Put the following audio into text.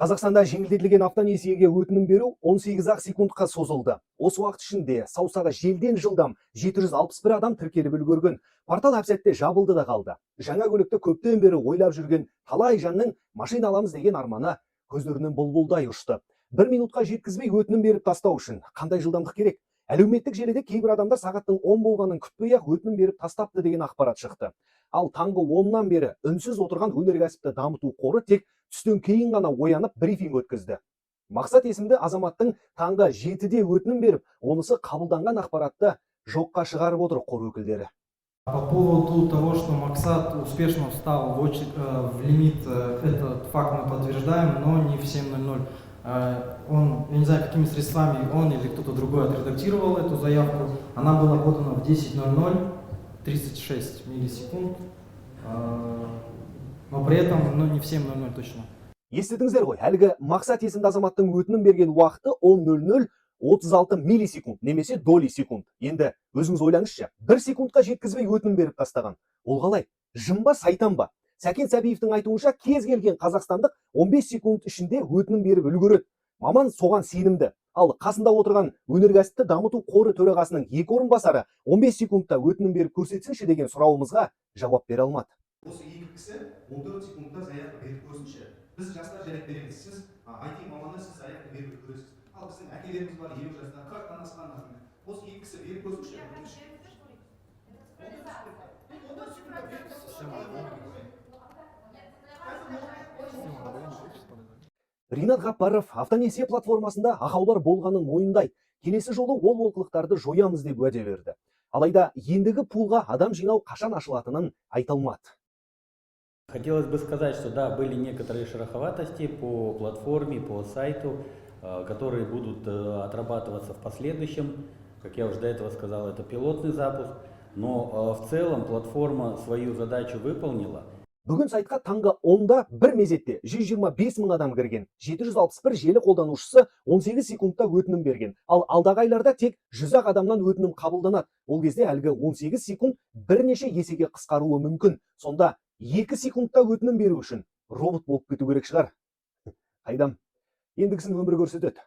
Қазақстанда жеңілдетілген автонесиеге өтінім беру 18 секундқа созылды. Осы уақыт ішінде саусағы желден жылдам 761 адам тіркеліп үлгерген. Портал әп-сәтте жабылды да қалды. Жаңа көлікті көптен бері ойлап жүрген талай жанның машина аламыз деген арманы көздерінен бұлбұлдай ұшты. 1 минутқа жеткізбей өтінім беріп тастау үшін қандай жылдамдық керек? Әлеуметтік желіде кейбір адамдар сағаттың 10 болғанын күтпей-ақ өтінім беріп тастапты деген ақпарат шықты. Ал таңғы 10-нан бері үнсіз отырған өнеркәсіпті дамыту қоры тек түстен кейін ғана оянып брифинг өткізді. Мақсат есімді азаматтың таңғы 7-де өтінім беріп, онысы қабылданған ақпаратты жоққа шығарып отыр қор өкілдері. По поводу того, что Максат успешно встал в лимит, этот факт мы подтверждаем, но не в 7:00. Он, я не знаю, какими средствами он или кто-то другой отредактировал эту заявку. Она была подана в 10:00, 36 миллисекунд, но при этом не в 7:00 точно. Естідіңіздер ғой, әлгі Мақсат есімді азаматтың өтінім берген уақыты 10:00 36 миллисекунд немесе доли секунд. Енді өзіңіз ойлаңызшы, 1 секундқа жеткізбей өтінім беріп тастаған. Ол қалай? Жын ба, сайтан ба? Сәкен Сәбиевтің айтуынша кез келген қазақстандық 15 секунд ішінде өтінім беріп үлгереді. Маман соған сенімді. Ал қасында отырған өнеркәсіпті дамыту қоры төрағасының 2 орынбасары 15 секундта өтінім беріп көрсетсінші деген сұрауымызға жауап бере алмады. Осы екі кісі 14 секундта заявка беріп көрсінші. Біз жастар жарек береміз. Сіз IT маманы, сіз заявка беріп көресіз. Ал біздің әкелеріміз бар 50 жастар, 40-тан асқандар. Осы екі кісі беріп көрсінші. Ринат Ғаппаров автонесие платформасында ақаулар болғанын мойындайды. Келесі жолы ол олқылықтарды жоямыз деп уәде берді. Алайда ендігі пулға адам жинау қашан ашылатынын айта алмады. Хотелось бы сказать, что да, были некоторые шероховатости по платформе, по сайту, которые будут отрабатываться в последующем. Как я уже до этого сказал, это пилотный запуск, но в целом платформа свою задачу выполнила. Бүгін сайтқа таңғы 10-да бір мезетте 125 мың адам кірген, 761 желі қолданушысы 18 секундта өтінім берген. Ал алдағы айларда тек 100 адамнан өтінім қабылданады. Ол кезде әлгі 18 секунд бірнеше есеге қысқаруы мүмкін. Сонда 2 секундта өтінім беру үшін робот болып кету керек шығар. Қайдам, ендігісін өмір көрсетеді.